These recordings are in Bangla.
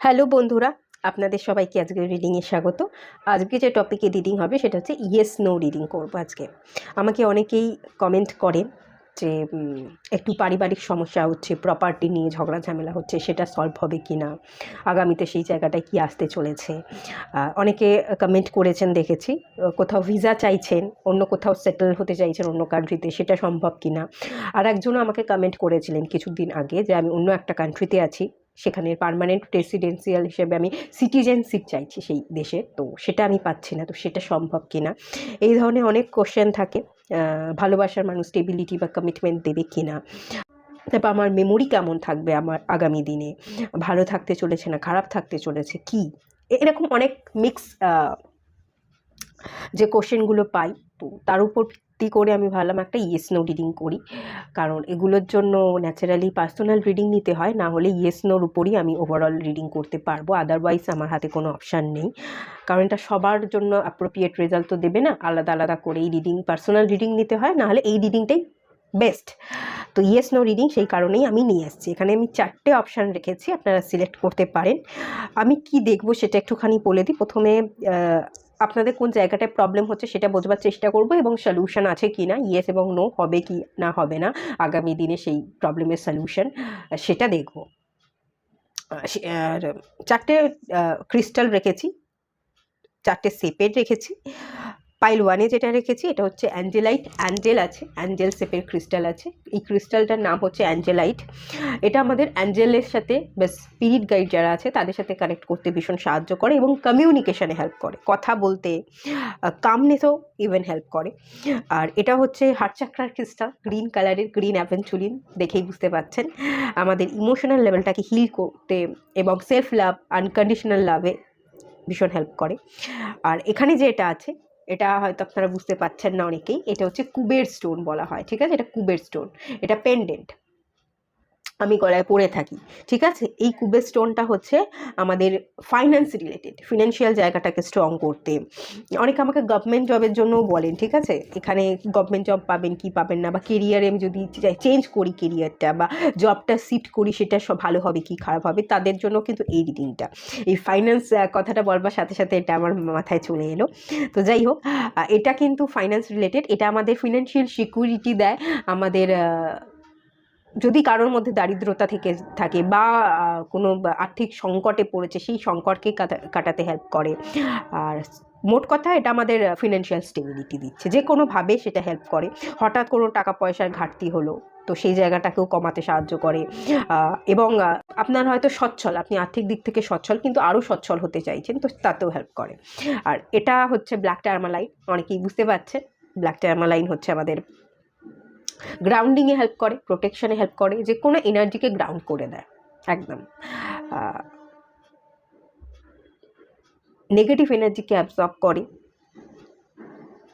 হ্যালো বন্ধুরা, আপনাদের সবাইকে আজকে রিডিংয়ে স্বাগত। আজকে যে টপিকে রিডিং হবে সেটা হচ্ছে ইয়েস নো রিডিং করব আজকে। আমাকে অনেকেই কমেন্ট করে যে একটু পারিবারিক সমস্যা হচ্ছে, প্রপার্টি নিয়ে ঝগড়া ঝামেলা হচ্ছে, সেটা সলভ হবে কি না, আগামীতে সেই জায়গাটায় কি আসতে চলেছে। অনেকে কমেন্ট করেছেন দেখেছি, কোথাও ভিসা চাইছেন, অন্য কোথাও সেটেল হতে চাইছেন অন্য কান্ট্রিতে, সেটা সম্ভব কি না। আর একজনও আমাকে কমেন্ট করেছিলেন কিছুদিন আগে যে আমি অন্য একটা কান্ট্রিতে আছি, সেখানে পার্মানেন্ট রেসিডেন্সিয়াল হিসেবে আমি সিটিজেনশিপ চাইছি সেই দেশে, তো সেটা আমি পাচ্ছি না, তো সেটা সম্ভব কি না। এই ধরনের অনেক কোশ্চেন থাকে। ভালোবাসার মানুষ স্টেবিলিটি বা কমিটমেন্ট দেবে কি না, তারপর আমার মেমোরি কেমন থাকবে আমার আগামী দিনে, ভালো থাকতে চলেছে না খারাপ থাকতে চলেছে কি, এরকম অনেক মিক্স যে কোশ্চেনগুলো পাই, তো তার উপর ভিত্তি করে আমি ভাবলাম একটা ইয়েস নো রিডিং করি। কারণ এগুলোর জন্য ন্যাচারালি পার্সোনাল রিডিং নিতে হয়, না হলে ইয়েস নোর উপরই আমি ওভারঅল রিডিং করতে পারবো, আদারওয়াইজ আমার হাতে কোনো অপশান নেই। কারণ এটা সবার জন্য অ্যাপ্রোপ্রিয়েট রেজাল্ট তো দেবে না, আলাদা আলাদা করে এই রিডিং পার্সোনাল রিডিং নিতে হয়, না হলে এই রিডিংটাই বেস্ট। তো ইয়েস নো রিডিং সেই কারণেই আমি নিয়ে এসেছি। এখানে আমি 4টে অপশান রেখেছি, আপনারা সিলেক্ট করতে পারেন। আমি কি দেখব সেটা একটুখানি বলে দিই। প্রথমে আপনাদের কোন জায়গাটায় প্রবলেম হচ্ছে সেটা বোঝবার চেষ্টা করব, এবং সলিউশন আছে কি না, ইয়েস এবং নো হবে কি না হবে না আগামী দিনে সেই প্রবলেমের সলিউশন সেটা দেখব। আর 4টে ক্রিস্টাল রেখেছি, 4টে সেপের রেখেছি। পাইল 1-এ যেটা রেখেছি এটা হচ্ছে অ্যাঞ্জেলাইট, অ্যাঞ্জেল আছে, অ্যাঞ্জেল শেপের ক্রিস্টাল আছে। এই ক্রিস্টালটার নাম হচ্ছে অ্যাঞ্জেলাইট। এটা আমাদের অ্যাঞ্জেলের সাথে বা স্পিরিট গাইড যারা আছে তাদের সাথে কানেক্ট করতে ভীষণ সাহায্য করে এবং কমিউনিকেশনে হেল্প করে, কথা বলতে, কামনেসও ইভেন হেল্প করে। আর এটা হচ্ছে হার্ট চাকরার ক্রিস্টাল, গ্রিন কালারের, গ্রিন অ্যাভেঞ্চুরিন, দেখেই বুঝতে পারছেন। আমাদের ইমোশনাল লেভেলটাকে হিল করতে এবং সেলফ লাভ, আনকন্ডিশনাল লাভে ভীষণ হেল্প করে। আর এখানে যেটা আছে এটা হয়তো আপনারা বুঝতে পারছেন না অনেকেই, এটা হচ্ছে কুবের স্টোন বলা হয়, ঠিক আছে? এটা কুবের স্টোন, এটা পেন্ডেন্ট আমি গলায় পরে থাকি, ঠিক আছে? এই কুবের স্টোনটা হচ্ছে আমাদের ফাইন্যান্স রিলেটেড, ফিনান্সিয়াল জায়গাটাকে স্ট্রং করতে। অনেকে আমাকে গভর্নমেন্ট জবের জন্যও বলেন, ঠিক আছে? এখানে গভর্নমেন্ট জব পাবেন কি পাবেন না, বা কেরিয়ারে আমি যদি চেঞ্জ করি কেরিয়ারটা বা জবটা শিফট করি সেটা সব ভালো হবে কি খারাপ হবে, তাদের জন্য কিন্তু এই রিডিংটা। এই ফাইন্যান্স কথাটা বলবার সাথে সাথে এটা আমার মাথায় চলে এলো। তো যাই হোক, এটা কিন্তু ফাইন্যান্স রিলেটেড, এটা আমাদের ফিনান্সিয়াল সিকিউরিটি দেয়। আমাদের যদি কারোর মধ্যে দারিদ্রতা থেকে থাকে বা কোনো আর্থিক সংকটে পড়েছে, সেই সংকটকে কাটাতে হেল্প করে। আর মোট কথা এটা আমাদের ফিনান্সিয়াল স্টেবিলিটি দিচ্ছে, যে কোনোভাবে সেটা হেল্প করে। হঠাৎ কোনো টাকা পয়সার ঘাটতি হলো, তো সেই জায়গাটাকেও কমাতে সাহায্য করে। এবং আপনার হয়তো সচ্ছল, আপনি আর্থিক দিক থেকে সচ্ছল কিন্তু আরও সচ্ছল হতে চাইছেন, তো তাতেও হেল্প করে। আর এটা হচ্ছে ব্ল্যাক টার্মালাইন, অনেকেই বুঝতে পারছেন। ব্ল্যাক টার্মালাইন হচ্ছে আমাদের গ্রাউন্ডিংয়ে হেল্প করে, প্রোটেকশনে হেল্প করে, যে কোনো এনার্জিকে গ্রাউন্ড করে দেয় একদম। নেগেটিভ এনার্জিকে অ্যাবজর্ব করে,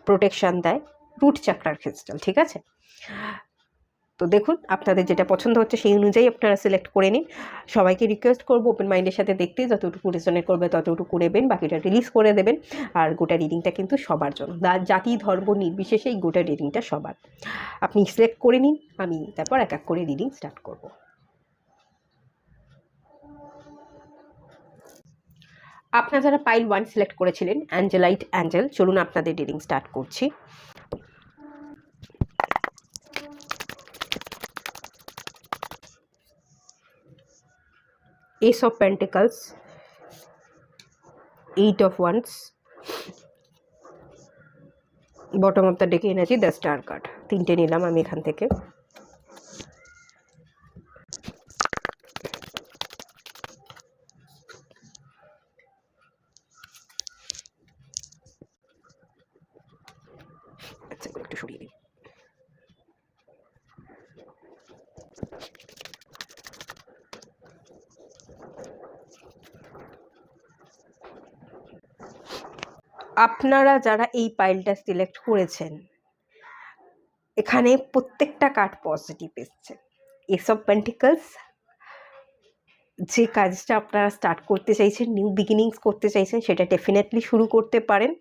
প্রোটেকশন দেয়, রুট চাকরার ক্রিস্টাল, ঠিক আছে? তো দেখুন আপনাদের যেটা পছন্দ হচ্ছে সেই অনুযায়ী আপনারা সিলেক্ট করে নিন। সবাইকে রিকোয়েস্ট করবো ওপেন মাইন্ডের সাথে দেখতে, যতটুকু রেজোনেট করবে ততটুকু নেবেন, বাকিটা রিলিজ করে দেবেন। আর গোটা রিডিংটা কিন্তু সবার জন্য, জাতি ধর্ম নির্বিশেষে এই গোটা রিডিংটা সবার। আপনি সিলেক্ট করে নিন, আমি তারপর এক এক করে রিডিং স্টার্ট করব। আপনারা যারা পাইল 1 সিলেক্ট করেছিলেন, অ্যাঞ্জেলাইট অ্যাঞ্জেল, চলুন আপনাদের রিডিং স্টার্ট করছি। S of pentacles, 8 of wands, bottom of the ডেকে এনেছি দ্য স্টার কার্ড, 3টে নিলাম আমি এখান থেকে। একটু সরিয়ে দিই। আপনারা যারা এই পাইলটা সিলেক্ট করেছেন, এখানে প্রত্যেকটা কার্ড পজিটিভ এসছে। এস অফ পেন্টিকলস, যে কাজটা আপনারা স্টার্ট করতে চাইছেন, নিউ বিগিনিংস করতে চাইছেন, সেটা ডেফিনেটলি শুরু করতে পারেন।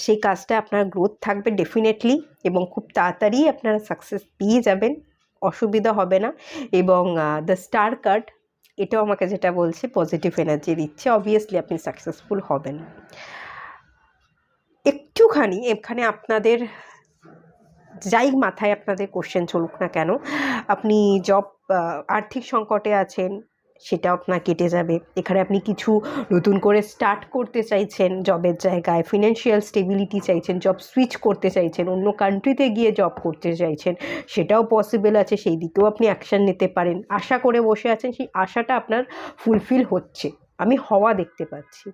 সেই কাজটা আপনার গ্রোথ থাকবে ডেফিনেটলি, এবং খুব তাড়াতাড়ি আপনারা সাকসেস পেয়ে যাবেন, অসুবিধা হবে না। এবং দ্য স্টার কার্ড, এটাও আমাকে যেটা বলছে পজিটিভ এনার্জি দিচ্ছে, অবভিয়াসলি আপনি সাকসেসফুল হবেন। একটুখানি এখানে আপনাদের যাই মাথায় আপনাদের কোশ্চেন চলুক না কেন, আপনি জব আর্থিক সংকটে আছেন, সেটাও আপনার কেটে যাবে। এখানে আপনি কিছু নতুন করে স্টার্ট করতে চাইছেন জবের জায়গায়, ফিনান্সিয়াল স্টেবিলিটি চাইছেন, জব সুইচ করতে চাইছেন, অন্য কান্ট্রিতে গিয়ে জব করতে চাইছেন, সেটাও পসিবল আছে, সেই দিকেও আপনি অ্যাকশান নিতে পারেন। আশা করে বসে আছেন, সেই আশাটা আপনার ফুলফিল হচ্ছে, আমি হওয়া দেখতে পাচ্ছি।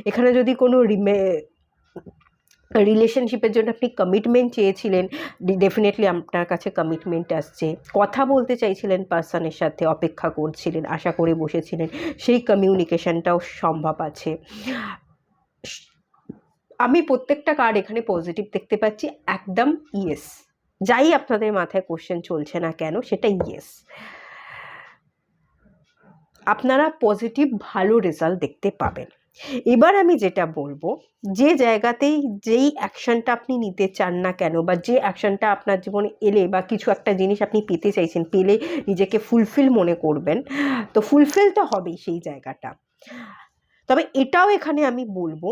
এখানে যদি কোনো রিলেশনশিপের জন্য আপনি কমিটমেন্ট চেয়েছিলেন, ডেফিনেটলি আপনার কাছে কমিটমেন্ট আসছে। কথা বলতে চাইছিলেন পার্সনের সাথে, অপেক্ষা করছিলেন, আশা করে বসেছিলেন, সেই কমিউনিকেশনটাও সম্ভব আছে। আমি প্রত্যেকটা কার্ড এখানে পজিটিভ দেখতে পাচ্ছি, একদম ইয়েস। যাই আপনাদের মাথায় কোশ্চেন চলছে না কেন, সেটা ইয়েস। আপনারা পজিটিভ ভালো রেজাল্ট দেখতে পাবেন। এবার আমি যেটা বলবো, যে জায়গাতেই যেই অ্যাকশনটা আপনি নিতে চান না কেন, বা যে অ্যাকশনটা আপনার জীবনে এলে, বা কিছু একটা জিনিস আপনি পেতে চাইছেন, পেলে নিজেকে ফুলফিল মনে করবেন, তো ফুলফিলটা হবেই সেই জায়গাটা। তবে এটাও এখানে আমি বলবো,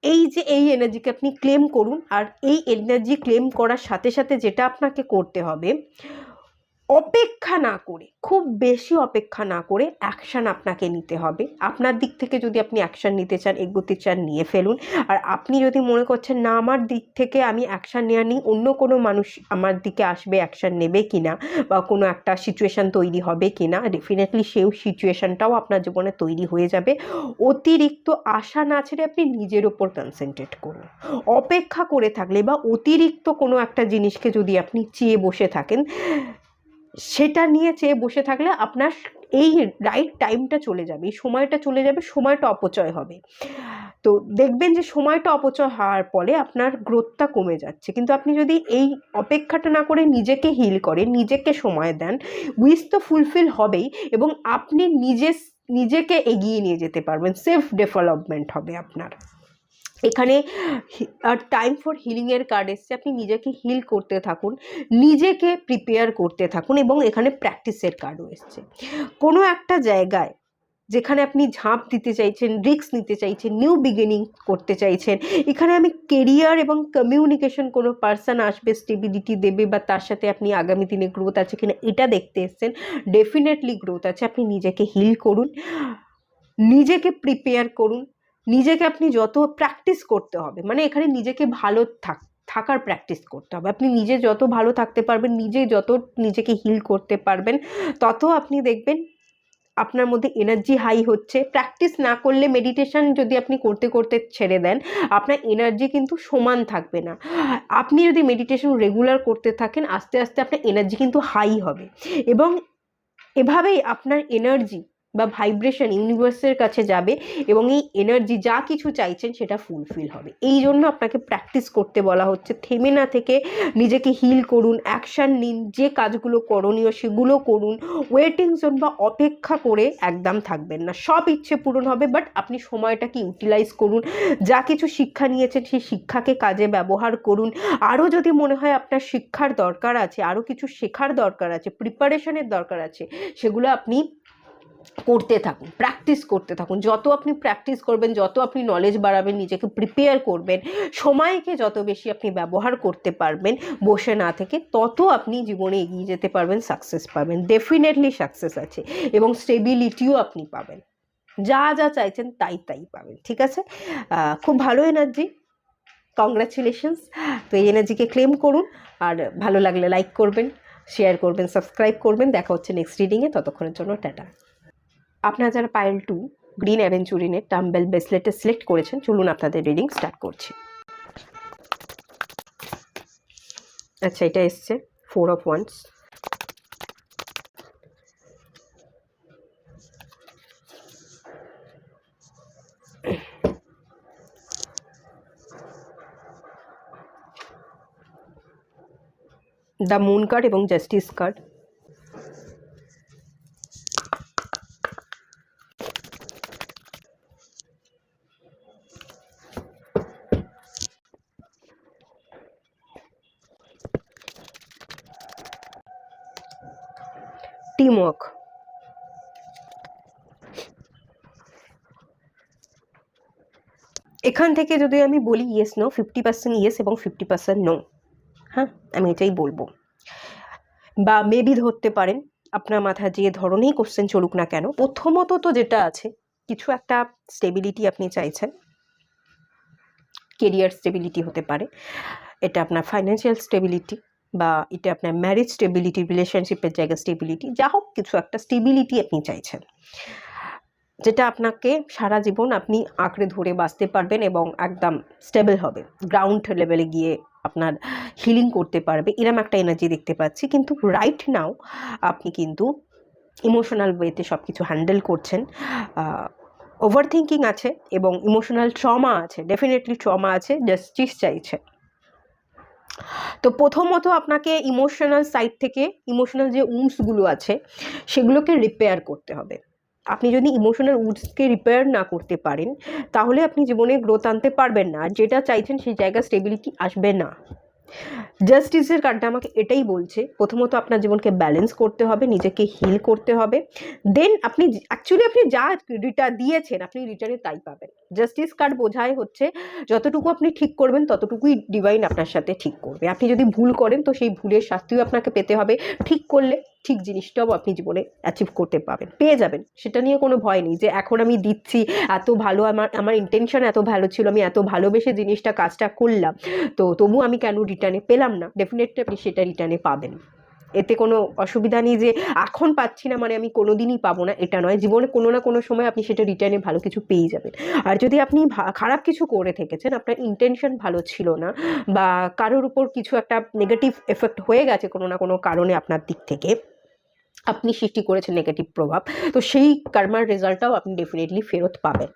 এই যে এই এনার্জিকে আপনি ক্লেম করুন, আর এই এনার্জি ক্লেম করার সাথে সাথে যেটা আপনাকে করতে হবে, অপেক্ষা না করে, খুব বেশি অপেক্ষা না করে অ্যাকশান আপনাকে নিতে হবে। আপনার দিক থেকে যদি আপনি অ্যাকশান নিতে চান, এগোতে চান, নিয়ে ফেলুন। আর আপনি যদি মনে করছেন না আমার দিক থেকে আমি অ্যাকশান নেওয়া নিই, অন্য কোনো মানুষ আমার দিকে আসবে, অ্যাকশান নেবে কিনা, বা কোনো একটা সিচুয়েশান তৈরি হবে কিনা, ডেফিনেটলি সেই সিচুয়েশানটাও আপনার জীবনে তৈরি হয়ে যাবে। অতিরিক্ত আশা না ছেড়ে আপনি নিজের ওপর কনসেন্ট্রেট করুন। অপেক্ষা করে থাকলে, বা অতিরিক্ত কোনো একটা জিনিসকে যদি আপনি চেয়ে বসে থাকেন, সেটা নিয়ে চেয়ে বসে থাকলে আপনার এই রাইট টাইমটা চলে যাবে, এই সময়টা চলে যাবে, সময়টা অপচয় হবে। তো দেখবেন যে সময়টা অপচয় হওয়ার ফলে আপনার গ্রোথটা কমে যাচ্ছে। কিন্তু আপনি যদি এই অপেক্ষাটা না করে নিজেকে হিল করেন, নিজেকে সময় দেন, উইশ তো ফুলফিল হবেই, এবং আপনি নিজেকে এগিয়ে নিয়ে যেতে পারবেন, সেলফ ডেভেলপমেন্ট হবে আপনার। এখানে টাইম ফর হিলিংয়ের কার্ড এসছে, আপনি নিজেকে হিল করতে থাকুন, নিজেকে প্রিপেয়ার করতে থাকুন, এবং এখানে প্র্যাকটিসের কার্ডও এসছে। কোনো একটা জায়গায় যেখানে আপনি ঝাঁপ দিতে চাইছেন, রিস্ক নিতে চাইছেন, নিউ বিগিনিং করতে চাইছেন, এখানে আমি কেরিয়ার এবং কমিউনিকেশন, কোনো পার্সন আসবে, স্টেবিলিটি দেবে, বা তার সাথে আপনি আগামী দিনে গ্রোথ আছে কিনা এটা দেখতে এসছেন। ডেফিনেটলি গ্রোথ আছে, আপনি নিজেকে হিল করুন, নিজেকে প্রিপেয়ার করুন, নিজেকে আপনি যত প্র্যাকটিস করতে হবে, মানে এখানে নিজেকে ভালো থাকার প্র্যাকটিস করতে হবে। আপনি নিজে যত ভালো থাকতে পারবেন, যত নিজেকে হিল করতে পারবেন, তত আপনি দেখবেন আপনার মধ্যে এনার্জি হাই হচ্ছে। প্র্যাকটিস না করলে, মেডিটেশন যদি আপনি করতে করতে ছেড়ে দেন, আপনার এনার্জি কিন্তু সমান থাকবে না। আপনি যদি মেডিটেশন রেগুলার করতে থাকেন, আস্তে আস্তে আপনার এনার্জি কিন্তু হাই হবে, এবং এভাবেই আপনার এনার্জি বা ভাইব্রেশন ইউনিভার্সের কাছে যাবে, এবং এই এনার্জি যা কিছু চাইছেন সেটা ফুলফিল হবে। এই জন্য আপনাকে প্র্যাকটিস করতে বলা হচ্ছে, থেমে না থেকে নিজেকে হিল করুন, অ্যাকশান নিন, যে কাজগুলো করণীয় সেগুলো করুন। ওয়েটিং জোন বা অপেক্ষা করে একদম থাকবেন না, সব ইচ্ছে পূরণ হবে, বাট আপনি সময়টাকে ইউটিলাইজ করুন, যা কিছু শিক্ষা নিয়েছেন সেই শিক্ষাকে কাজে ব্যবহার করুন। আরও যদি মনে হয় আপনার শিক্ষার দরকার আছে, আরও কিছু শেখার দরকার আছে, প্রিপারেশনের দরকার আছে, সেগুলো আপনি করতে থাকুন, প্র্যাকটিস করতে থাকুন। যত আপনি প্র্যাকটিস করবেন, যত আপনি নলেজ বাড়াবেন, নিজেকে প্রিপেয়ার করবেন, সময়কে যত বেশি আপনি ব্যবহার করতে পারবেন বসে না থেকে, তত আপনি জীবনে এগিয়ে যেতে পারবেন, সাকসেস পাবেন। ডেফিনেটলি সাকসেস আছে, এবং স্টেবিলিটিও আপনি পাবেন, যা যা চাইছেন তাই পাবেন। ঠিক আছে, খুব ভালো এনার্জি, কংগ্রাচুলেশনস। তো এই এনার্জিকে ক্লেম করুন, আর ভালো লাগলে লাইক করবেন, শেয়ার করবেন, সাবস্ক্রাইব করবেন। দেখা হচ্ছে নেক্সট রিডিংয়ে, ততক্ষণের জন্য টাটা। আপনারা যারা পাইল 2 গ্রিন অ্যাভেঞ্চুরিনের টাম্বেল ব্রেসলেটে সিলেক্ট করেছেন, চলুন আপনাদের রিডিং স্টার্ট করছি। আচ্ছা, এটা এসছে 4 of wands, the moon card এবং জাস্টিস কার্ড, টিমওয়ার্ক, এখান থেকে যদি আমি বলি ইয়েস নো, 50% ইয়েস এবং 50% নো। হ্যাঁ, আমি এটাই বলবো। বা মেবি ধরতে পারেন, আপনার মাথায় যে ধরনেরই কোশ্চেন চলুক না কেন, প্রথমত তো যেটা আছে, কিছু একটা স্টেবিলিটি আপনি চাইছেন। কেরিয়ার স্টেবিলিটি হতে পারে, এটা আপনার ফাইন্যান্সিয়াল স্টেবিলিটি, বা এটা আপনার ম্যারেজ স্টেবিলিটি, রিলেশনশিপের জায়গা স্টেবিলিটি, যা হোক কিছু একটা স্টেবিলিটি আপনি চাইছেন, যেটা আপনাকে সারা জীবন আপনি আঁকড়ে ধরে বাঁচতে পারবেন এবং একদম স্টেবল হবে, গ্রাউন্ড লেভেলে গিয়ে আপনার হিলিং করতে পারবে, এরম একটা এনার্জি দেখতে পাচ্ছি। কিন্তু রাইট নাও আপনি কিন্তু ইমোশনাল ওয়েতে সব কিছু হ্যান্ডেল করছেন, ওভার থিঙ্কিং আছে এবং ইমোশনাল ট্রমা আছে, ডেফিনেটলি ট্রমা আছে, জাস্টিস চাইছে। তো প্রথমত আপনাকে ইমোশনাল সাইড থেকে ইমোশনাল যে উন্ডসগুলো আছে সেগুলোকে রিপেয়ার করতে হবে। আপনি যদি ইমোশনাল উডসকে রিপেয়ার না করতে পারেন, তাহলে আপনি জীবনে গ্রোথ আনতে পারবেন না, আর যেটা চাইছেন সেই জায়গায় স্টেবিলিটি আসবে না। জাস্টিসের কার্ডটা আমাকে এটাই বলছে, প্রথমত আপনার জীবনকে ব্যালেন্স করতে হবে, নিজেকে হিল করতে হবে, দেন আপনি অ্যাকচুয়ালি আপনি যা রিটার্ন দিয়েছেন আপনি রিটার্নে তাই পাবেন। জাস্টিস কার্ড বোঝায় হচ্ছে যতটুকু আপনি ঠিক করবেন ততটুকুই ডিভাইন আপনার সাথে ঠিক করবে। আপনি যদি ভুল করেন তো সেই ভুলের শাস্তিও আপনাকে পেতে হবে, ঠিক করলে ঠিক জিনিসটাও আপনি জীবনে অ্যাচিভ করতে পাবেন, পেয়ে যাবেন, সেটা নিয়ে কোনো ভয় নেই যে এখন আমি দিচ্ছি এত ভালো, আমার ইন্টেনশন এত ভালো ছিল, আমি এত ভালোবেসে জিনিসটা কাজটা করলাম, তো তবু আমি কেন রিটার্নে পেলাম না। ডেফিনেটলি আপনি সেটা রিটার্নে পাবেন, এতে কোনো অসুবিধা নেই যে এখন পাচ্ছি না মানে আমি কোনোদিনই পাবো না, এটা নয়। জীবনে কোনো না কোনো সময় আপনি সেটা রিটার্নে ভালো কিছু পেয়ে যাবেন। আর যদি আপনি খারাপ কিছু করে থেকেছেন, আপনার ইন্টেনশন ভালো ছিল না, বা কারোর উপর কিছু একটা নেগেটিভ এফেক্ট হয়ে গেছে কোনো না কোনো কারণে আপনার দিক থেকে, আপনি সৃষ্টি করেছেন নেগেটিভ প্রভাব, তো সেই কার্মার রেজাল্টটাও আপনি ডেফিনেটলি ফেরত পাবেন।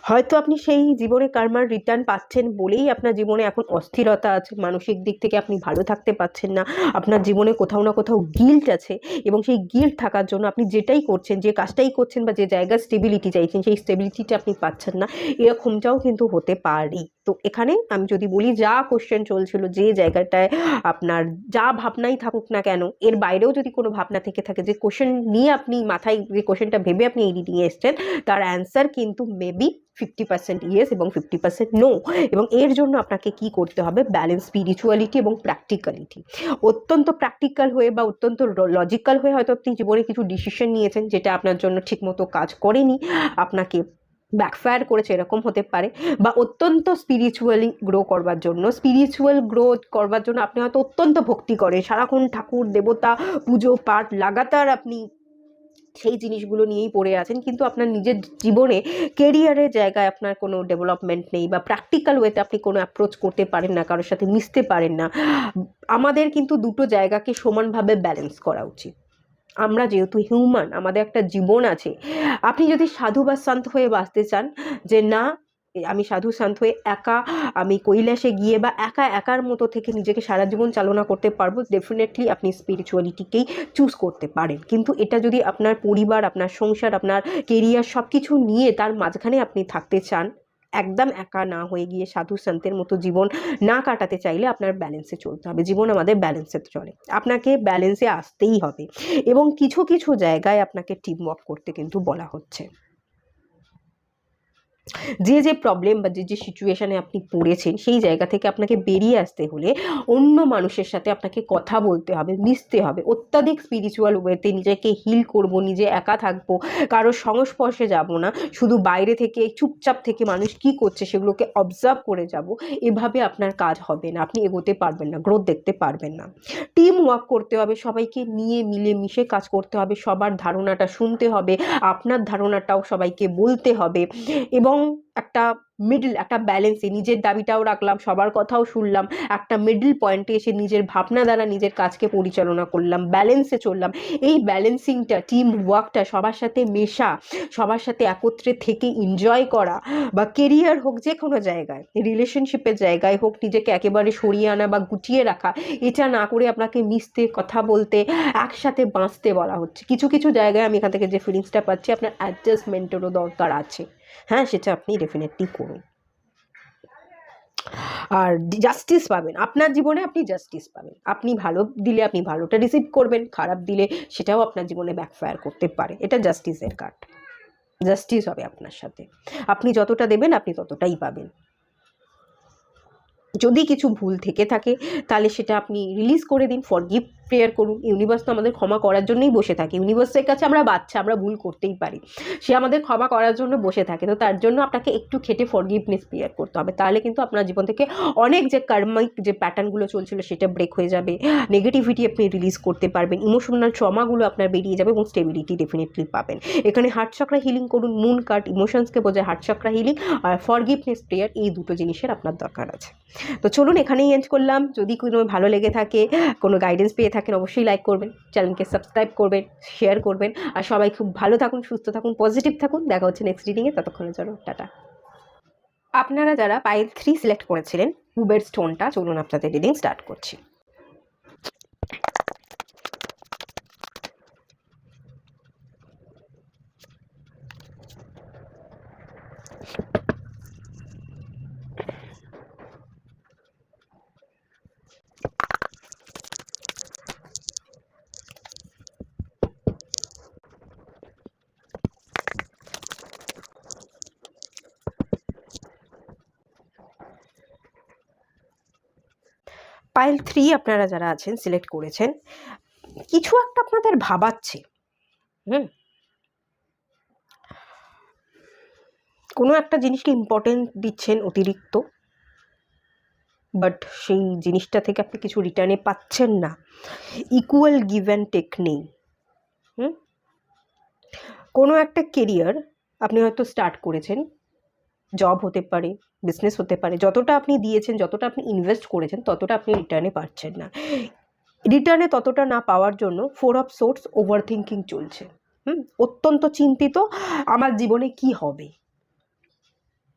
হয়তো আপনি সেই জীবনে কার্মার রিটার্ন পাচ্ছেন বলেই আপনার জীবনে এখন অস্থিরতা আছে, মানসিক দিক থেকে আপনি ভালো থাকতে পারছেন না, আপনার জীবনে কোথাও না কোথাও গিল্ট আছে, এবং সেই গিল্ট থাকার জন্য আপনি যেটাই করছেন, যে কাজটাই করছেন বা যে জায়গায় স্টেবিলিটি চাইছেন সেই স্টেবিলিটিটা আপনি পাচ্ছেন না, এরকমটাও কিন্তু হতে পারে। তো এখানে আমি যদি বলি, যা কোশ্চেন চলছিল, যে জায়গাটায় আপনার যা ভাবনাই থাকুক না কেন, এর বাইরেও যদি কোনো ভাবনা থেকে থাকে, যে কোশ্চেন নিয়ে আপনি মাথায় যে কোশ্চেনটা ভেবে আপনি এই রিডিংয়ে এসছেন, তার অ্যান্সার কিন্তু মেবি 50% ইয়েস এবং 50% নো। এবং এর জন্য আপনাকে কি করতে হবে, ব্যালেন্স স্পিরিচুয়ালিটি এবং প্র্যাকটিক্যালিটি, অত্যন্ত প্র্যাকটিক্যাল হয়ে বা অত্যন্ত লজিক্যাল হয়ে হয়তো আপনি জীবনে কিছু ডিসিশন নিয়েছেন যেটা আপনার জন্য ঠিকমতো কাজ করেনি, আপনাকে ব্যাকফায়ার করেছে, এরকম হতে পারে। বা অত্যন্ত স্পিরিচুয়ালি গ্রো করবার জন্য, স্পিরিচুয়াল গ্রো করবার জন্য আপনি হয়তো অত্যন্ত ভক্তি করেন, সারাক্ষণ ঠাকুর দেবতা পুজো পাঠ লাগাতার আপনি সেই জিনিসগুলো নিয়েই পড়ে আছেন, কিন্তু আপনার নিজের জীবনে কেরিয়ারের জায়গায় আপনার কোনো ডেভেলপমেন্ট নেই, বা প্র্যাকটিক্যাল ওয়েতে আপনি কোনো অ্যাপ্রোচ করতে পারেন না, কারোর সাথে মিশতে পারেন না। আমাদের কিন্তু দুটো জায়গাকে সমানভাবে ব্যালেন্স করা উচিত। আমরা যেহেতু হিউম্যান, আমাদের একটা জীবন আছে। আপনি যদি সাধু বা সন্ত হয়ে বাঁচতে চান, যে না আমি সাধু সন্ত হয়ে একা আমি কৈলাসে গিয়ে বা একার মতো থেকে নিজেকে সারা জীবন চালনা করতে পারবো, ডেফিনেটলি আপনি স্পিরিচুয়ালিটিকেই চুজ করতে পারেন। কিন্তু এটা যদি আপনার পরিবার, আপনার সংসার, আপনার কেরিয়ার সব কিছু নিয়ে তার মাঝখানে আপনি থাকতে চান, একদম একা না হয়ে গিয়ে সাধু সন্তের মতো জীবন না কাটাতে চাইলে আপনার ব্যালেন্সে চলতে হবে। জীবন আমাদের ব্যালেন্সে চলে, আপনাকে ব্যালেন্সে আসতেই হবে। এবং কিছু কিছু জায়গায় আপনাকে টিম ওয়ার্ক করতে কিন্তু বলা হচ্ছে। যে প্রবলেম বা যে সিচুয়েশানে আপনি পড়েছেন সেই জায়গা থেকে আপনাকে বেরিয়ে আসতে হলে অন্য মানুষের সাথে আপনাকে কথা বলতে হবে, মিশতে হবে, অত্যাধিক স্পিরিচুয়াল ওয়েতে নিজেকে হিল করব, নিজে একা থাকবো, কারোর সংস্পর্শে যাব না, শুধু বাইরে থেকে চুপচাপ থেকে মানুষ কি করছে সেগুলোকে অবজার্ভ করে যাব, এভাবে আপনার কাজ হবে না, আপনি এগোতে পারবেন না, গ্রোথ দেখতে পারবেন না। টিম ওয়ার্ক করতে হবে, সবাইকে নিয়ে মিলে মিশে কাজ করতে হবে, সবার ধারণাটা শুনতে হবে, আপনার ধারণাটাও সবাইকে বলতে হবে, এবং একটা ব্যালেন্সে নিজের দাবিটাও রাখলাম, সবার কথাও শুনলাম, একটা মিডল পয়েন্টে এসে নিজের ভাবনা দ্বারা নিজের কাজকে পরিচালনা করলাম, ব্যালেন্সে চললাম। এই ব্যালেন্সিংটা, টিম ওয়ার্কটা, সবার সাথে মেশা, সবার সাথে একত্রে থেকে এনজয় করা, বা কেরিয়ার হোক, যে কোনো জায়গায়, রিলেশনশিপের জায়গায় হোক, নিজেকে একেবারে সরিয়ে আনা বা গুটিয়ে রাখা, এটা না করে আপনাকে মিশতে, কথা বলতে, একসাথে বাঁচতে বলা হচ্ছে। কিছু কিছু জায়গায় আমি এখান থেকে যে ফিলিংসটা পাচ্ছি, আপনার অ্যাডজাস্টমেন্টেরও দরকার আছে। হ্যাঁ, সেটা আপনি ডেফিনেটলি করুন। আর জাস্টিস পাবেন আপনার জীবনে, আপনি জাস্টিস পাবেন। আপনি ভালো দিলে আপনি ভালোটা রিসিভ করবেন, খারাপ দিলে সেটাও আপনার জীবনে ব্যাকফায়ার করতে পারে। এটা জাস্টিসের কার্ড। জাস্টিস হবে আপনার সাথে। আপনি যতটা দেবেন আপনি ততটাই পাবেন। যদি কিছু ভুল থেকে থাকে তাহলে সেটা আপনি রিলিজ করে দিন, ফরগিভ প্রেয়ার করুন। ইউনিভার্স তো আমাদের ক্ষমা করার জন্যই বসে থাকে। ইউনিভার্সের কাছে আমরা বাচ্চা, আমরা ভুল করতেই পারি, সে আমাদের ক্ষমা করার জন্য বসে থাকে। তো তার জন্য আপনাকে একটু খেটে ফরগিভনেস প্রেয়ার করতে হবে, তাহলে কিন্তু আপনার জীবন থেকে অনেক যে কার্মিক যে প্যাটার্নগুলো চলছিল সেটা ব্রেক হয়ে যাবে, নেগেটিভিটি আপনি রিলিজ করতে পারবেন, ইমোশনাল ট্রমাগুলো আপনার বেরিয়ে যাবে এবং স্টেবিলিটি ডেফিনেটলি পাবেন। এখানে হার্ট চক্রা হিলিং করুন, মুন কার্ড ইমোশনসকে বোঝায়, হার্ট চক্রা হিলিং আর ফরগিভনেস প্রেয়ার, এই দুটো জিনিসের আপনার দরকার আছে। তো চলুন এখানেই এন্ড করলাম। যদি কোনো ভালো লেগে থাকে, কোনো গাইডেন্স পেয়ে থাকেন, অবশ্যই লাইক করবেন, চ্যানেলকে সাবস্ক্রাইব করবেন, শেয়ার করবেন। আর সবাই খুব ভালো থাকুন, সুস্থ থাকুন, পজিটিভ থাকুন। দেখা হচ্ছে নেক্সট রিডিংয়ে, ততক্ষণের জন্য টাটা। আপনারা যারা পাইল 3 সিলেক্ট করেছিলেন কুবের স্টোনটা, চলুন আপনাদের রিডিং স্টার্ট করছি। পাইল 3 আপনারা যারা আছেন সিলেক্ট করেছেন, কিছু একটা আপনাদের ভাবাচ্ছে, কোনো একটা জিনিসকে ইম্পর্টেন্ট দিচ্ছেন অতিরিক্ত, বাট সেই জিনিসটা থেকে আপনি কিছু রিটার্নে পাচ্ছেন না, ইকুয়াল গিভ অ্যান্ড টেক নেই। কোনো একটা কেরিয়ার আপনি হয়তো স্টার্ট করেছেন, জব হতে পারে, বিজনেস হতে পারে, যতটা আপনি দিয়েছেন, যতটা আপনি ইনভেস্ট করেছেন, ততটা আপনি রিটার্নে পাচ্ছেন না। রিটার্নে ততটা না পাওয়ার জন্য 4 অফ সোর্স ওভার থিঙ্কিং চলছে। অত্যন্ত চিন্তিত, আমার জীবনে কি হবে,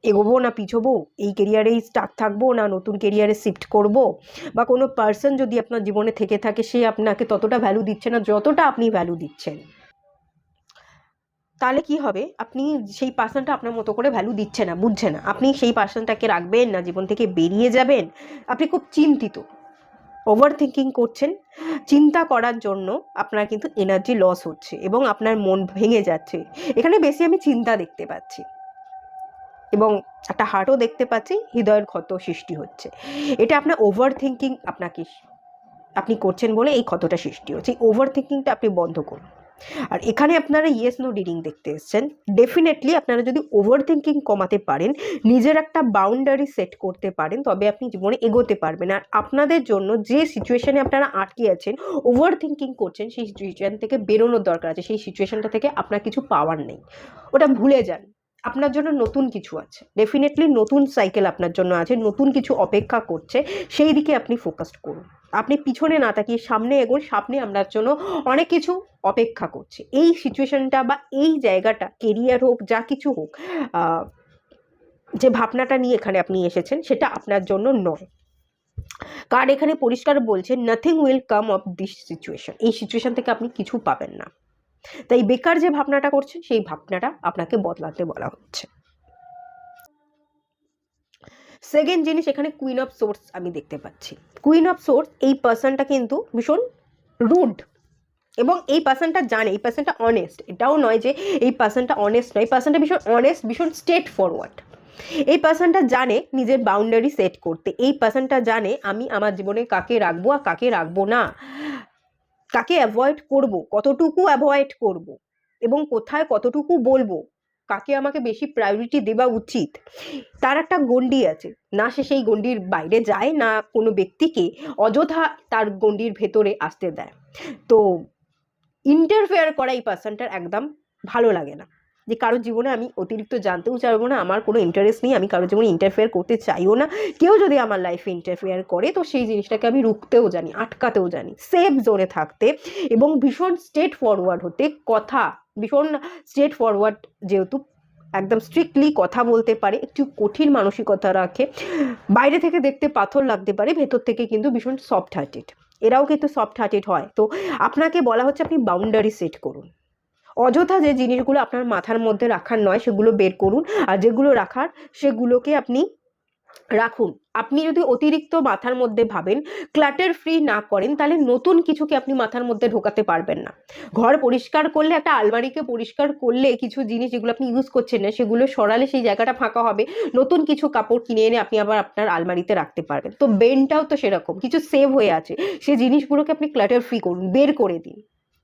এগোবো না পিছোবো, এই কেরিয়ারেই স্টাক থাকবো না নতুন কেরিয়ারে শিফট করব, বা কোনো পার্সন যদি আপনার জীবনে থেকে থাকে সে আপনাকে ততটা ভ্যালু দিচ্ছে না যতটা আপনি ভ্যালু দিচ্ছেন, তাহলে কি হবে, আপনি সেই পার্সনটা আপনার মতো করে ভ্যালু দিচ্ছে না, বুঝছে না, আপনি সেই পার্সনটাকে রাখবেন না জীবন থেকে বেরিয়ে যাবেন। আপনি খুব চিন্তিত, ওভার থিঙ্কিং করছেন, চিন্তা করার জন্য আপনার কিন্তু এনার্জি লস হচ্ছে এবং আপনার মন ভেঙে যাচ্ছে। এখানে বেশি আমি চিন্তা দেখতে পাচ্ছি এবং একটা হার্টও দেখতে পাচ্ছি, হৃদয়ের ক্ষত সৃষ্টি হচ্ছে। এটা আপনার ওভার থিঙ্কিং আপনি করছেন বলে এই ক্ষতটা সৃষ্টি হচ্ছে। এই ওভার থিঙ্কিংটা আপনি বন্ধ করুন। আর এখানে আপনারা ইয়েস নো রিডিং দেখতে এসছেন, ডেফিনেটলি আপনারা যদি ওভার থিঙ্কিং কমাতে পারেন, নিজের একটা বাউন্ডারি সেট করতে পারেন, তবে আপনি জীবনে এগোতে পারবেন। আর আপনাদের জন্য যে সিচুয়েশনে আপনারা আটকে আছেন, ওভার থিঙ্কিং করছেন, সেই সিচুয়েশন থেকে বেরোনোর দরকার আছে। সেই সিচুয়েশনটা থেকে আপনার কিছু পাওয়ার নেই, ওটা ভুলে যান। আপনার জন্য নতুন কিছু আছে, ডেফিনেটলি নতুন সাইকেল আপনার জন্য আছে, নতুন কিছু অপেক্ষা করছে, সেই দিকে আপনি ফোকাস করুন। আপনি পিছনে না তাকিয়ে সামনে এগোন, সামনে আপনার জন্য অনেক কিছু অপেক্ষা করছে। এই সিচুয়েশনটা বা এই জায়গাটা, কেরিয়ার হোক, যা কিছু হোক, যে ভাবনাটা নিয়ে এখানে আপনি এসেছেন সেটা আপনার জন্য নয়। কারণ এখানে পরিষ্কার বলছে nothing will come of this situation, এই সিচুয়েশন থেকে আপনি কিছু পাবেন না। তাই বেকার যে ভাবনাটা করছেন সেই ভাবনাটা আপনাকে বদলাতে বলা হচ্ছে। সেকেন্ড জিনিস, এখানে কুইন অফ সোর্স আমি দেখতে পাচ্ছি। কুইন অফ সোর্স, এই পার্সনটা কিন্তু ভীষণ রুড এবং এই পার্সনটা জানে, এই পার্সনটা অনেস্ট। এটাও নয় যে এই পার্সনটা অনেস্ট নয়, এই পার্সনটা ভীষণ অনেস্ট, ভীষণ স্ট্রেট ফরওয়ার্ড। এই পার্সনটা জানে নিজের বাউন্ডারি সেট করতে। এই পার্সনটা জানে আমি আমার জীবনে কাকে রাখবো আর কাকে রাখবো না, কাকে অ্যাভয়েড করব, কতটুকু অ্যাভয়েড করব এবং কোথায় কতটুকু বলবো, কাকে আমাকে বেশি প্রায়োরিটি দেওয়া উচিত, তার একটা গণ্ডি আছে। না সে সেই গণ্ডির বাইরে যায়, না কোনো ব্যক্তিকে অযথা তার গণ্ডির ভেতরে আসতে দেয়। তো ইন্টারফেয়ার করা এই পার্সনটার একদম ভালো লাগে না, যে কারোর জীবনে আমি অতিরিক্ত জানতেও চাইবো না, আমার কোনো ইন্টারেস্ট নেই, আমি কারোর জীবনে ইন্টারফেয়ার করতে চাইও না। কেউ যদি আমার লাইফে ইন্টারফেয়ার করে তো সেই জিনিসটাকে আমি রুখতেও জানি, আটকাতেও জানি, সেফ জোনে থাকতে এবং ভীষণ স্ট্রেট ফরওয়ার্ড হতে, কথা ভীষণ স্ট্রেট ফরওয়ার্ড, যেহেতু একদম স্ট্রিক্টলি কথা বলতে পারে, একটু কঠিন মানসিকতা রাখে, বাইরে থেকে দেখতে পাথর লাগতে পারে, ভেতর থেকে কিন্তু ভীষণ সফট হার্টেড। এরাও কিন্তু সফট হার্টেড হয়। তো আপনাকে বলা হচ্ছে আপনি বাউন্ডারি সেট করুন। অযথা যে জিনিসগুলো আপনার মাথার মধ্যে রাখার নয় সেগুলো বের করুন, আর যেগুলো রাখার সেগুলোকে আপনি রাখুন। আপনি যদি অতিরিক্ত মাথার মধ্যে ভাবেন, ক্লাটার ফ্রি না করেন, তাহলে নতুন কিছুকে আপনি মাথার মধ্যে ঢোকাতে পারবেন না। ঘর পরিষ্কার করলে, একটা আলমারিকে পরিষ্কার করলে কিছু জিনিস যেগুলো আপনি ইউজ করছেন না সেগুলো সরালে সেই জায়গাটা ফাঁকা হবে, নতুন কিছু কাপড় কিনে এনে আপনি আবার আপনার আলমারিতে রাখতে পারবেন। তো ব্রেনটাও তো সেরকম, কিছু সেভ হয়ে আছে, সেই জিনিসগুলোকে আপনি ক্লাটার ফ্রি করুন, বের করে দিন,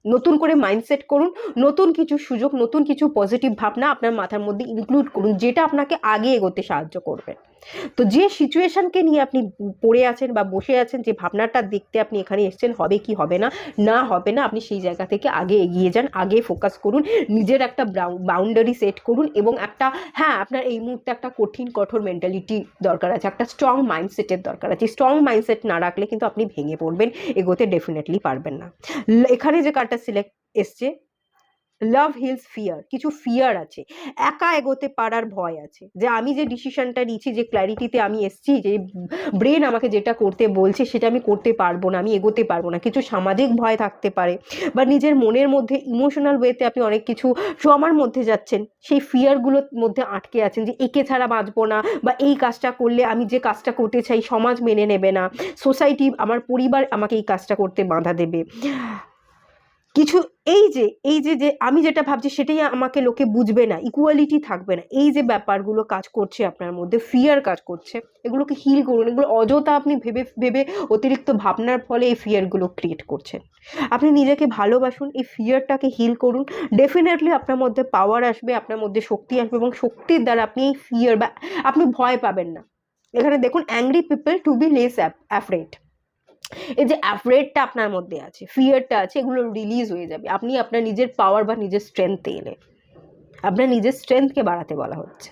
নতুন করে মাইন্ডসেট করুন, নতুন কিছু সুযোগ, নতুন কিছু পজিটিভ ভাবনা আপনার মাথার মধ্যে ইনক্লুড করুন, যেটা আপনাকে আগে এগোতে সাহায্য করবে। তো যে সিচুয়েশনকে নিয়ে আপনি পড়ে আছেন বা বসে আছেন, যে ভাবনাটা দেখতে আপনি এখানে এসেছেন, হবে কি হবে না, না হবে না, আপনি সেই জায়গা থেকে আগে এগিয়ে যান, আগে ফোকাস করুন, নিজের একটা বাউন্ডারি সেট করুন, এবং একটা, হ্যাঁ, আপনার এই মুহূর্তে একটা কঠোর মেন্টালিটি দরকার আছে, একটা স্ট্রং মাইন্ডসেটের দরকার আছে। স্ট্রং মাইন্ডসেট না রাখলে কিন্তু আপনি ভেঙে পড়বেন, এগোতে ডেফিনেটলি পারবেন না। এখানে যে কার্ডটা সিলেক্ট এসছে, লাভ হিলস ফিয়ার, কিছু ফিয়ার আছে, একা এগোতে পারার ভয় আছে, যে আমি যে ডিসিশনটা নিচ্ছি, যে ক্ল্যারিটিতে আমি এসছি, যে ব্রেন আমাকে যেটা করতে বলছে সেটা আমি করতে পারবো না, আমি এগোতে পারবো না, কিছু সামাজিক ভয় থাকতে পারে, বা নিজের মনের মধ্যে ইমোশনাল ওয়েতে আপনি অনেক কিছু ট্রমার মধ্যে যাচ্ছেন, সেই ফিয়ারগুলোর মধ্যে আটকে আছেন, যে একে ছাড়া বাঁচবো না, বা এই কাজটা করলে, আমি যে কাজটা করতে চাই সমাজ মেনে নেবে না, সোসাইটি, আমার পরিবার আমাকে এই কাজটা করতে বাধা দেবে, কিছু এই যে আমি যেটা ভাবছি সেটাই আমাকে লোকে বুঝবে না, ইকুয়ালিটি থাকবে না, এই যে ব্যাপারগুলো কাজ করছে আপনার মধ্যে, ফিয়ার কাজ করছে, এগুলোকে হিল করুন। এগুলো অযথা আপনি ভেবে ভেবে অতিরিক্ত ভাবনার ফলে এই ফিয়ারগুলো ক্রিয়েট করছেন। আপনি নিজেকে ভালোবাসুন, এই ফিয়ারটাকে হিল করুন, ডেফিনেটলি আপনার মধ্যে পাওয়ার আসবে, আপনার মধ্যে শক্তি আসবে, এবং শক্তির দ্বারা আপনি এই ফিয়ার বা আপনি ভয় পাবেন না। এখানে দেখুন, angry people to be less afraid, এই যে অ্যাফ্রেডটা আপনার মধ্যে আছে, ফিয়ারটা আছে, এগুলো রিলিজ হয়ে যাবে আপনি আপনার নিজের পাওয়ার বা নিজের স্ট্রেংথে এলে। আপনার নিজের স্ট্রেংথকে বাড়াতে বলা হচ্ছে।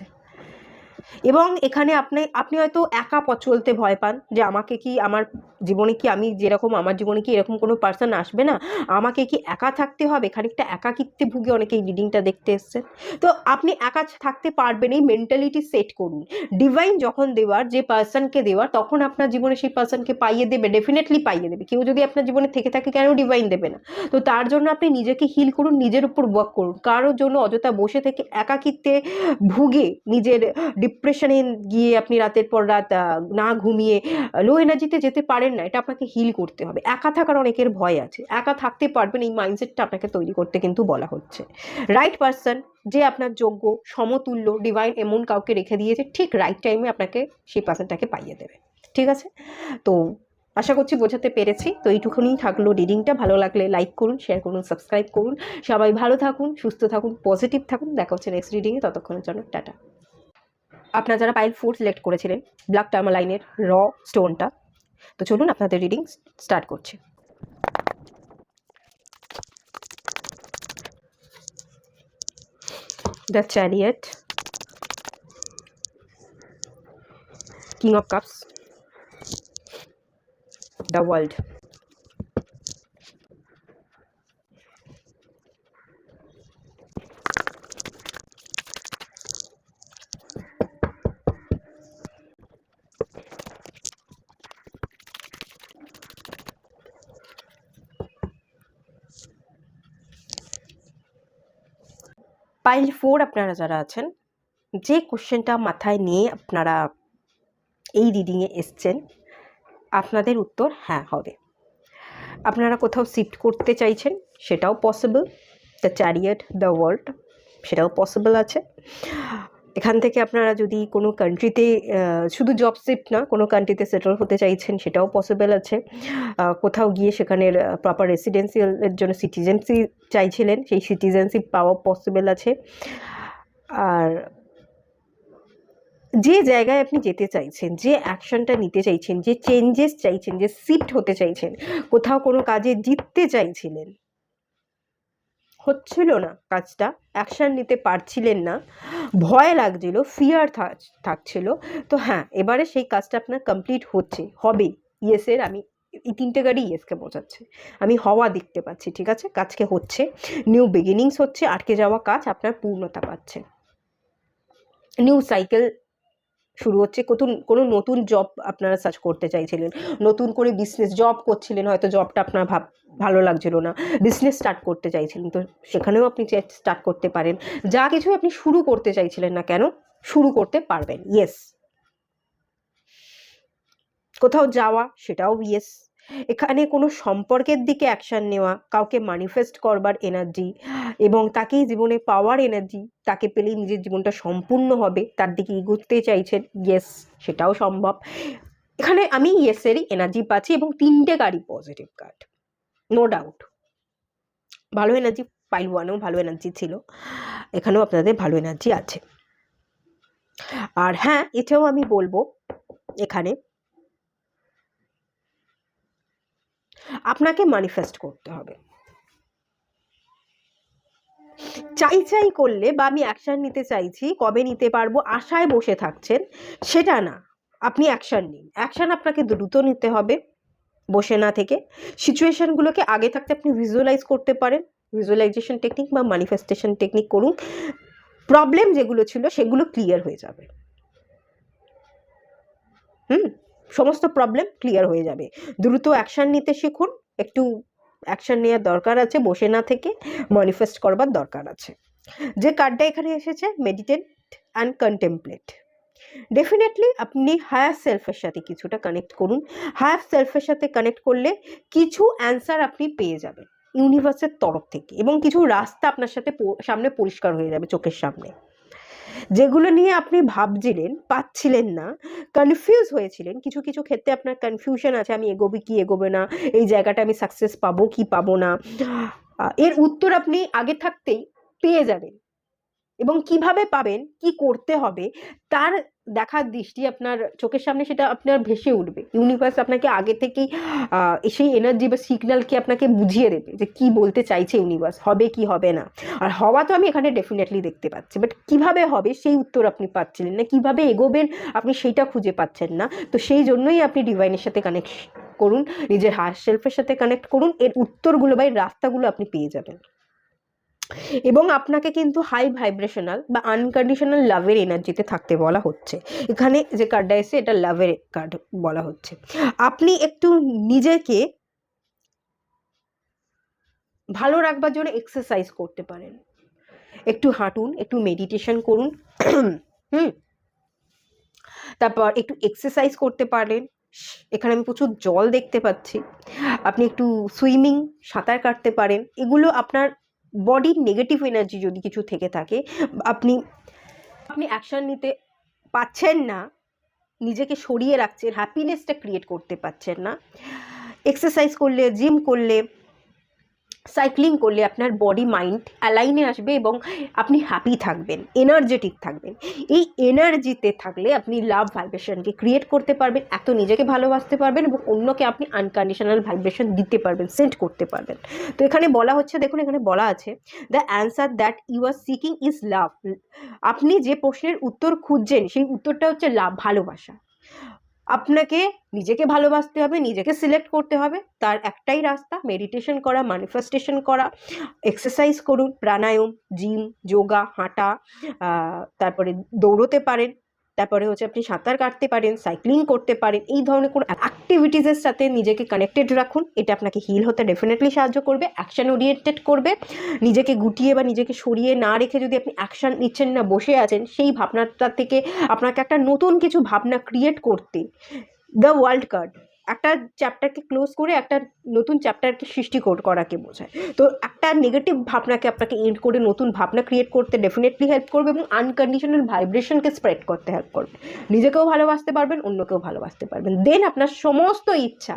এবং এখানে আপনি আপনি হয়তো একা পথ চলতে ভয় পান, যে আমাকে কি আমার জীবনে কি, আমি যেরকম আমার জীবনে কি এরকম কোনো পার্সন আসবে না, আমাকে কি একা থাকতে হবে, খানিকটা একাকিত্বে ভুগে অনেকে এই রিডিংটা দেখতে এসছেন। তো আপনি একা থাকতে পারবেন, এই মেন্টালিটি সেট করুন। ডিভাইন যখন দেওয়ার, যে পার্সনকে দেওয়ার, তখন আপনার জীবনে সেই পার্সনকে পাইয়ে দেবে, ডেফিনেটলি পাইয়ে দেবে। কেউ যদি আপনার জীবনে থেকে থাকে, কেন ডিভাইন দেবে না? তো তার জন্য আপনি নিজেকে হিল করুন, নিজের উপর ওয়ার্ক করুন। কারোর জন্য অযথা বসে থেকে একাকিত্বে ভুগে নিজের ডিপ্রেশনে গিয়ে আপনি রাতের পর রাত না ঘুমিয়ে লো এনার্জিতে যেতে পারেন না। এটা আপনাকে হিল করতে হবে। একা থাকার অনেকের ভয় আছে, একা থাকতে পারবেন, এই মাইন্ডসেটটা আপনাকে তৈরি করতে কিন্তু বলা হচ্ছে। রাইট পারসন, যে আপনার যোগ্য, সমতুল্য, ডিভাইন এমন কাউকে রেখে দিয়েছে, ঠিক রাইট টাইমে আপনাকে সেই পার্সনটাকে পাইয়ে দেবে। ঠিক আছে? তো আশা করছি বোঝাতে পেরেছি। তো এইটুকুনি থাকলো রিডিংটা। ভালো লাগলে লাইক করুন, শেয়ার করুন, সাবস্ক্রাইব করুন। সবাই ভালো থাকুন, সুস্থ থাকুন, পজিটিভ থাকুন। দেখা হচ্ছে নেক্সট রিডিংয়ে। ততক্ষণের জন্য টাটা। আপনারা যারা পাইল 4 সিলেক্ট করেছিলেন, ব্ল্যাক টার্মালাইনের র স্টোনটা, তো চলুন আপনাদের রিডিং স্টার্ট করছি। The chariot, king of cups, the world. Pile 4 আপনারা যারা আছেন, যে কোশ্চেনটা মাথায় নিয়ে আপনারা এই রিডিংয়ে এসছেন, আপনাদের উত্তর হ্যাঁ হবে। আপনারা কোথাও শিফট করতে চাইছেন, সেটাও possible. The chariot, the world, সেটাও পসিবল আছে। এখান থেকে আপনারা যদি কোনো কান্ট্রিতে, শুধু জব শিফট না, কোনো কান্ট্রিতে সেটেল হতে চাইছেন, সেটাও পসিবল আছে। কোথাও গিয়ে সেখানের প্রপার রেসিডেন্সিয়ালের জন্য সিটিজেনশিপ চাইছিলেন, সেই সিটিজেনশিপ পাওয়া পসিবল আছে। আর যে জায়গায় আপনি যেতে চাইছেন, যে অ্যাকশনটা নিতে চাইছেন, যে চেঞ্জেস চাইছেন, যে শিফট হতে চাইছেন, কোথাও কোনো কাজে জিততে চাইছিলেন, হচ্ছিল না কাজটা, অ্যাকশন নিতে পারছিলেন না, ভয় লাগছিল, ফিয়ার থাকছিল, তো হ্যাঁ, এবারে সেই কাজটা আপনার কমপ্লিট হচ্ছে, হবে। ইয়েসের, আমি এই 3টে গাড়ি ইয়েসকে বোঝাচ্ছে, আমি হওয়া দেখতে পাচ্ছি। ঠিক আছে, কাজকে হচ্ছে, নিউ বিগিনিংস হচ্ছে, আটকে যাওয়া কাজ আপনার পূর্ণতা পাচ্ছে, নিউ সাইকেল শুরু হচ্ছে। কোনো নতুন জব আপনারা সার্চ করতে চাইছিলেন, নতুন করে বিজনেস জব করছিলেন, হয়তো জবটা আপনার ভালো লাগছিল না, বিজনেস স্টার্ট করতে চাইছিলেন, তো সেখানেও আপনি স্টার্ট করতে পারেন। যা কিছু আপনি শুরু করতে চাইছিলেন না কেন, শুরু করতে পারবেন। ইয়েস, কোথাও যাওয়া, সেটাও ইয়েস। এখানে কোনো সম্পর্কের দিকে অ্যাকশন নেওয়া, কাউকে ম্যানিফেস্ট করবার এনার্জি এবং তাকেই জীবনে পাওয়ার এনার্জি, তাকে পেলেই নিজের জীবনটা সম্পূর্ণ হবে, তার দিকে এগোতে চাইছেন, ইয়েস, সেটাও সম্ভব। এখানে আমি ইয়েসেরই এনার্জি পাচ্ছি এবং 3টে কার্ডই পজিটিভ কার্ড, নো ডাউট। ভালো এনার্জি, পাইল ওয়ানেও ভালো এনার্জি ছিল, এখানেও আপনাদের ভালো এনার্জি আছে। আর হ্যাঁ, এটাও আমি বলবো, এখানে আপনাকে ম্যানিফেস্ট করতে হবে। চাই করলে বা আমি অ্যাকশন নিতে চাইছি, কবে নিতে পারবো আশায় বসে থাকছেন, সেটা না। আপনি অ্যাকশন নিন, অ্যাকশন আপনাকে দ্রুত নিতে হবে, বসে না থেকে। সিচুয়েশনগুলোকে আগে থাকতে আপনি ভিজুয়ালাইজ করতে পারেন, ভিজুয়ালাইজেশন টেকনিক বা ম্যানিফেস্টেশন টেকনিক করুন। প্রবলেম যেগুলো ছিল সেগুলো ক্লিয়ার হয়ে যাবে। সমস্ত প্রবলেম ক্লিয়ার হয়ে যাবে। দ্রুত অ্যাকশন নিতে শিখুন, একটু অ্যাকশন নেওয়ার দরকার আছে, বসে না থেকে ম্যানিফেস্ট করবার দরকার আছে। যে কার্ডটা এখানে এসেছে, মেডিটেট অ্যান্ড কন্টেমপ্লেট। ডেফিনেটলি আপনি হায়ার সেলফের সাথে কিছুটা কানেক্ট করুন। হায়ার সেলফের সাথে কানেক্ট করলে কিছু অ্যান্সার আপনি পেয়ে যাবেন ইউনিভার্সের তরফ থেকে, এবং কিছু রাস্তা আপনার সাথে সামনে পরিষ্কার হয়ে যাবে চোখের সামনে। যেগুলো নিয়ে আপনি ভাবছিলেন, পাচ্ছিলেন না, কনফিউজ হয়েছিলেন, কিছু কিছু ক্ষেত্রে আপনার কনফিউশন আছে, আমি এগোবি কি এগোবে না, এই জায়গাটা আমি সাকসেস পাবো কি পাবো না, এর উত্তর আপনি আগে থাকতেই পেয়ে যাবেন। এবং কিভাবে পাবেন, কি করতে হবে, তার দেখার দৃষ্টি আপনার চোখের সামনে, সেটা আপনার ভেসে উঠবে। ইউনিভার্স আপনাকে আগে থেকেই সেই এনার্জি বা সিগন্যালকে আপনাকে বুঝিয়ে দেবে যে কি বলতে চাইছে ইউনিভার্স, হবে কি হবে না। আর হওয়া তো আমি এখানে ডেফিনেটলি দেখতে পাচ্ছি, বাট কিভাবে হবে সেই উত্তর আপনি পাচ্ছিলেন না, কিভাবে এগোবেন আপনি সেইটা খুঁজে পাচ্ছেন না। তো সেই জন্যই আপনি ডিভাইনের সাথে কানেক্ট করুন, নিজের হায়ার সেলফের সাথে কানেক্ট করুন, এর উত্তরগুলো বা এর রাস্তাগুলো আপনি পেয়ে যাবেন। এবং আপনাকে কিন্তু হাই ভাইব্রেশনাল বা আনকন্ডিশনাল লাভের এনার্জিতে থাকতে বলা হচ্ছে। এখানে যে কার্ডটা এসে, এটা লাভের কার্ড বলা হচ্ছে। আপনি একটু নিজেকে ভালো রাখবার জন্য এক্সারসাইজ করতে পারেন, একটু হাঁটুন, একটু মেডিটেশন করুন, তারপর একটু এক্সারসাইজ করতে পারেন। এখানে আমি প্রচুর জল দেখতে পাচ্ছি, আপনি একটু সুইমিং, সাঁতার কাটতে পারেন। এগুলো আপনার বডির নেগেটিভ এনার্জি যদি কিছু থেকে থাকে, আপনি অ্যাকশন নিতে পাচ্ছেন না, নিজেকে সরিয়ে রাখছেন, হ্যাপিনেসটা ক্রিয়েট করতে পারছেন না, এক্সারসাইজ করলে, জিম করলে, সাইক্লিং করলে আপনার বডি মাইন্ড অ্যালাইনে আসবে এবং আপনি হ্যাপি থাকবেন, এনার্জেটিক থাকবেন। এই এনার্জিতে থাকলে আপনি লাভ ভাইব্রেশনকে ক্রিয়েট করতে পারবেন, এত নিজেকে ভালোবাসতে পারবেন এবং অন্যকে আপনি আনকন্ডিশনাল ভাইব্রেশন দিতে পারবেন, সেন্ড করতে পারবেন। তো এখানে বলা হচ্ছে, দেখুন এখানে বলা আছে, the answer that you are seeking is love. আপনি যে প্রশ্নের উত্তর খুঁজছেন সেই উত্তরটা হচ্ছে লাভ, ভালোবাসা। আপনাকে নিজেকে ভালোবাসতে হবে, নিজেকে সিলেক্ট করতে হবে, তার একটাই রাস্তা, মেডিটেশন করা, ম্যানিফেস্টেশন করা, এক্সারসাইজ করুন, প্রাণায়াম, জিম, যোগা, হাঁটা, তারপরে দৌড়তে পারেন, তারপরে হচ্ছে আপনি সাঁতার কাটতে পারেন, সাইক্লিং করতে পারেন। এই ধরনের কোনো অ্যাক্টিভিটিসের সাথে নিজেকে কানেক্টেড রাখুন, এটা আপনাকে হিল হতে ডেফিনেটলি সাহায্য করবে, অ্যাকশন ওরিয়েন্টেড করবে। নিজেকে গুটিয়ে বা নিজেকে সরিয়ে না রেখে যদি আপনি অ্যাকশন নিচ্ছেন না, বসে আছেন, সেই ভাবনাটা থেকে আপনাকে একটা নতুন কিছু ভাবনা ক্রিয়েট করতে, দ্য ওয়ার্ল্ড কার্ড একটা চ্যাপ্টারকে ক্লোজ করে একটা নতুন চ্যাপ্টারকে সৃষ্টি করাকে বোঝায়। তো একটা নেগেটিভ ভাবনাকে আপনাকে এন্ড করে নতুন ভাবনা ক্রিয়েট করতে ডেফিনেটলি হেল্প করবে এবং আনকন্ডিশনাল ভাইব্রেশনকে স্প্রেড করতে হেল্প করবে। নিজেকেও ভালোবাসতে পারবেন, অন্যকেও ভালোবাসতে পারবেন। দেন আপনার সমস্ত ইচ্ছা,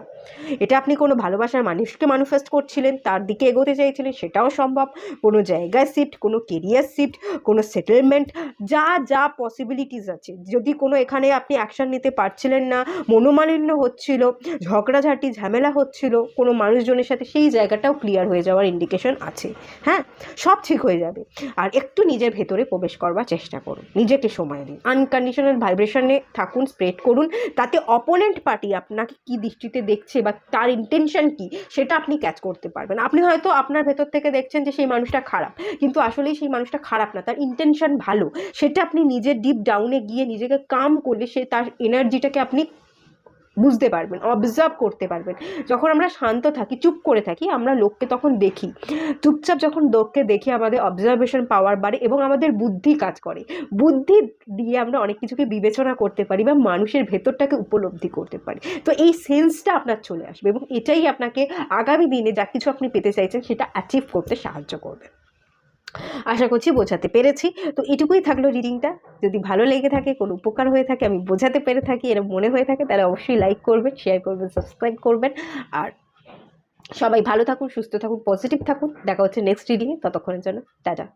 এটা আপনি কোনো ভালোবাসার মানুষকে ম্যানিফেস্ট করছিলেন, তার দিকে এগোতে চাইছিলেন, সেটাও সম্ভব। কোনো জায়গায় শিফট, কোনো কেরিয়ার শিফট, কোনো সেটেলমেন্ট, যা যা পসিবিলিটিস আছে। যদি কোনো এখানে আপনি অ্যাকশন নিতে পারছিলেন না, মনোমালিন্য হচ্ছিল, ঝগড়াঝাটি ঝামেলা হচ্ছিল কোনো মানুষজনের সাথে, সেই জায়গাটাও ক্লিয়ার হয়ে যাওয়ার ইন্ডিকেশন আছে। হ্যাঁ, সব ঠিক হয়ে যাবে। আর একটু নিজের ভেতরে প্রবেশ করবার চেষ্টা করুন, নিজেকে সময় দিন, আনকন্ডিশনাল ভাইব্রেশনে থাকুন, স্প্রেড করুন। তাতে অপোনেন্ট পার্টি আপনাকে কি দৃষ্টিতে দেখছে বা তার ইন্টেনশন কি, সেটা আপনি ক্যাচ করতে পারবেন। আপনি হয়তো আপনার ভেতর থেকে দেখছেন যে সেই মানুষটা খারাপ, কিন্তু আসলেই সেই মানুষটা খারাপ না, তার ইন্টেনশন ভালো। সেটা আপনি নিজের ডিপ ডাউনে গিয়ে নিজেকে কাম করলে, সে তার এনার্জিটাকে আপনি বুঝতে পারবেন, অবজার্ভ করতে পারবেন। যখন আমরা শান্ত থাকি, চুপ করে থাকি, আমরা লোককে তখন দেখি। চুপচাপ যখন লোককে দেখি আমাদের অবজারভেশন পাওয়ার বাড়ে এবং আমাদের বুদ্ধি কাজ করে। বুদ্ধি দিয়ে আমরা অনেক কিছুকে বিবেচনা করতে পারি বা মানুষের ভেতরটাকে উপলব্ধি করতে পারি। তো এই সেন্সটা আপনার চলে আসবে এবং এটাই আপনাকে আগামী দিনে যা কিছু আপনি পেতে চাইছেন সেটা অ্যাচিভ করতে সাহায্য করবে। আশা করছি বোঝাতে পেরেছি। তো এটুকুই থাকলো রিডিংটা। যদি ভালো লেগে থাকে, কোনো উপকার হয়ে থাকে, আমি বোঝাতে পেরে থাকি, এরকম মনে হয়ে থাকে, তাহলে অবশ্যই লাইক করবেন, শেয়ার করবেন, সাবস্ক্রাইব করবেন। আর সবাই ভালো থাকুন, সুস্থ থাকুন, পজিটিভ থাকুন। দেখা হচ্ছে নেক্সট রিডিংয়ে। ততক্ষণের জন্য টাটা।